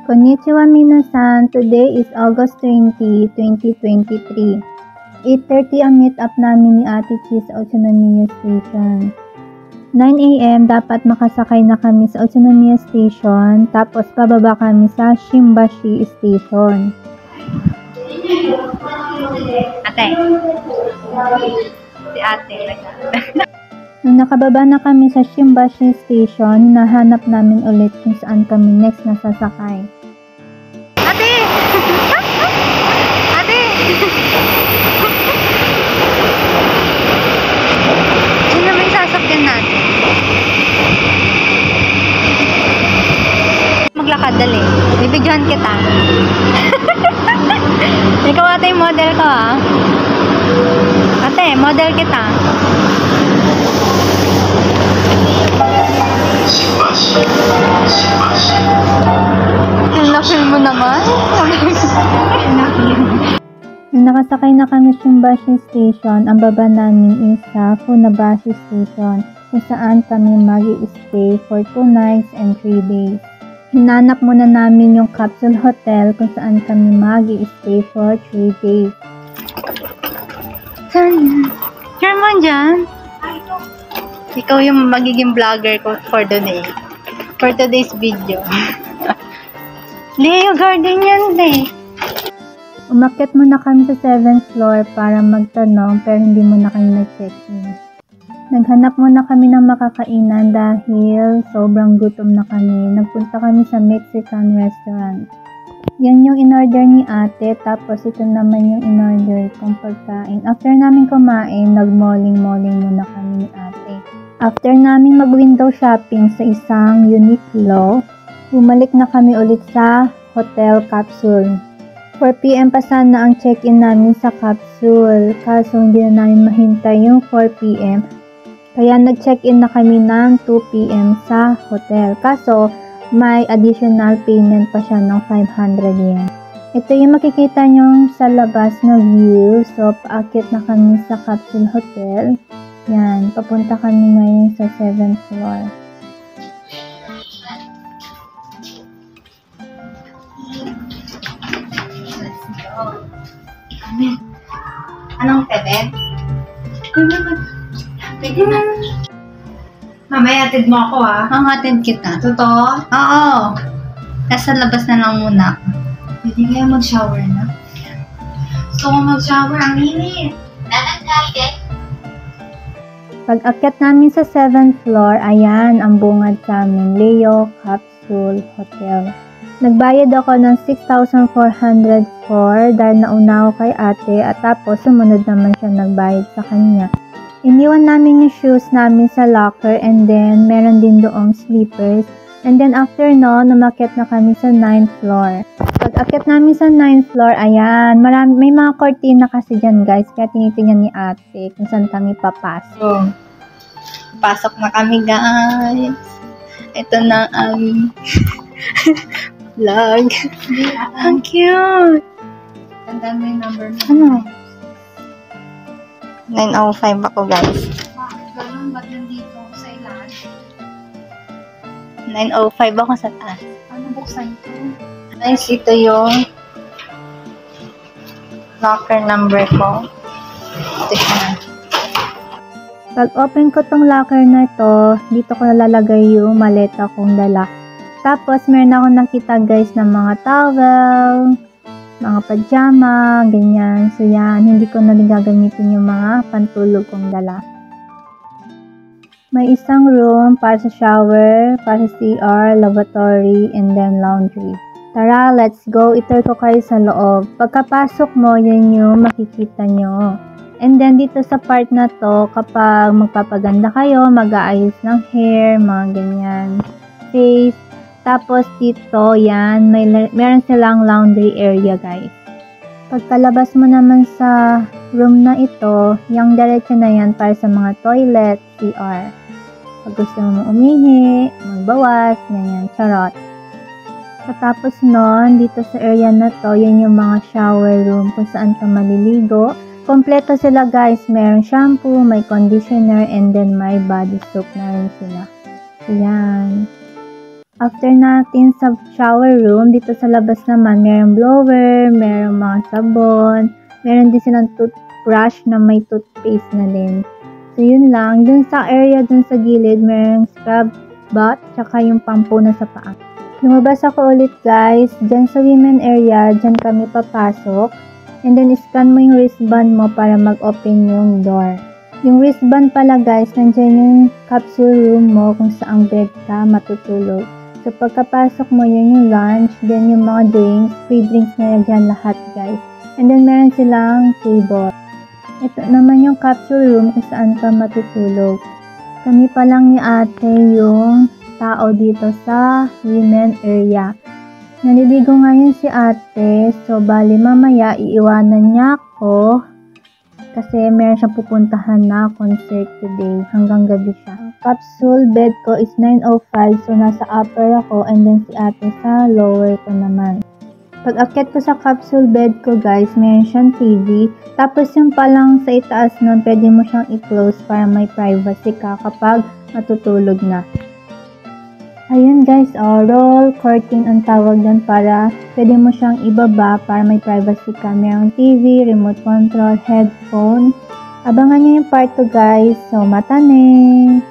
Konnichiwa minasan, today is August 20, 2023. 8:30 ang meet up namin ni Ate Chi sa Utsunomiya Station. 9 AM dapat makasakay na kami sa Utsunomiya Station, tapos pababa kami sa Shimbashi Station. Ate. Si ate. Nung nakababa na kami sa Shimbashi Station, hinahanap namin ulit kung saan kami next na sasakay. Ate! Ate! Sino naman yung sasakyan natin? Maglakad, dali. Bibidyohan kita. Ikaw ate yung model ko ah. Ate, model kita. Film mo naman? Nung nakasakay na kami sa Shimbashi Station, ang baba namin is sa Funabashi Station, kung saan kami mag-i-stay for 2 nights and 3 days. Hinanap muna namin yung capsule hotel kung saan kami mag-i-stay for 3 days. Saan yan? Sure mo dyan? Ikaw yung magiging vlogger ko for the day. For today's video. Leo Garden yan, Leo. Umakyat muna kami sa 7th floor para magtanong pero hindi muna kami nag-check-in. Naghanap muna kami ng makakainan dahil sobrang gutom na kami. Nagpunta kami sa Mexican restaurant. Yan yung in-order ni ate, tapos ito naman yung in-order kong pagkain. After namin kumain, nag-malling-malling muna kami ni ate. After namin mag-window shopping sa isang Uniqlo, bumalik na kami ulit sa hotel capsule. 4 PM pa sana ang check-in namin sa capsule, kaso hindi na namin mahintay yung 4 PM. Kaya nag-check-in na kami ng 2 PM sa hotel. Kaso may additional payment pa siya ng 500 yen. Ito yung makikita nyo sa labas na view. So, paakyat na kami sa capsule hotel. Yan, papunta kami ngayon sa 7th floor. Anong pwede? Pwede na. Mamaya atid mo ako ah. Ang atid kita. Totoo? Oo. Nasa labas na lang muna. Pwede kaya mag-shower na? Gusto ko mag-shower. Ang init. Pag-akyat namin sa 7th floor, ayan ang bungad sa amin, Leo Capsule Hotel. Nagbayad ako ng 6,404 dahil nauna ako kay ate at tapos sumunod naman siya nagbayad sa kanya. Iniwan namin yung shoes namin sa locker and then meron din doong slippers. And then after noon, umakyat na kami sa 9th floor. Pag-akyat namin sa 9th floor, ayan, may mga kortina kasi dyan guys, kaya tinitingnan ni ate kung saan kami papasok. So, pasok na kami guys. Ito na ang vlog. Ang cute. Tandaan mo yung number mo. Ano? 9:05 ako guys. Ganun, ba't nandito ako sa ilan? 9:05 ako sa taas. Ano buksan ko? Guys, ito yung locker number ko. Ito siya. Pag open ko tong locker na ito, dito ko nalalagay yung maleta kong dala. Tapos meron ako nakita guys ng mga towel, mga pajama, ganyan. So yan, hindi ko na rin gagamitin yung mga pantulog kong dala. May isang room para sa shower, para sa CR, lavatory, and then laundry. Tara, let's go. Itour ko kayo sa loob. Pagkapasok mo, yan yung makikita nyo. And then dito sa part na to, kapag magpapaganda kayo, mag-aayos ng hair, mga ganyan, face. Tapos dito, yan, meron silang laundry area guys. Pagkalabas mo naman sa room na ito, yung diretso na yan para sa mga toilet, CR. Pag gusto mo umihi, magbawas, ganyan, charot. Tapos nun, dito sa area na to, yan yung mga shower room kung saan ka maliligo. Kompleto sila guys, meron shampoo, may conditioner, and then may body soap na rin sila. Ayan. After natin sa shower room, dito sa labas naman, merong blower, merong mga sabon, meron din silang toothbrush na may toothpaste na din. So, yun lang. Dun sa area, dun sa gilid, merong scrub bath, tsaka yung pampu na sa paa. Lumabas ako ulit guys, dyan sa women area, dyan kami papasok. And then, scan mo yung wristband mo para mag-open yung door. Yung wristband pala guys, nandyan yung capsule room mo kung saang bed ka matutulog. So, pagkapasok mo, yun yung lunch, then yung mga drinks, free drinks na dyan lahat guys. And then, meron silang table. Ito naman yung capsule room kung saan ka matutulog. Kami pa lang ni ate yung tao dito sa women area. Naliligo ngayon si ate, so bali mamaya iiwanan niya ako kasi meron siyang pupuntahan na concert today. Hanggang gabi siya. Capsule bed ko is 905, so nasa upper ako and then si ate sa lower ko naman. Pag akyat ko sa capsule bed ko guys, meron siyang TV. Tapos yung palang sa itaas nun, pwede mo siyang i-close para may privacy ka kapag matutulog na. Ayun guys, roll curtain ang tawag doon para pwede mo siyang ibaba para may privacy ka. Merong TV, remote control, headphone. Abangan nyo yung part 2 guys. So, matanin!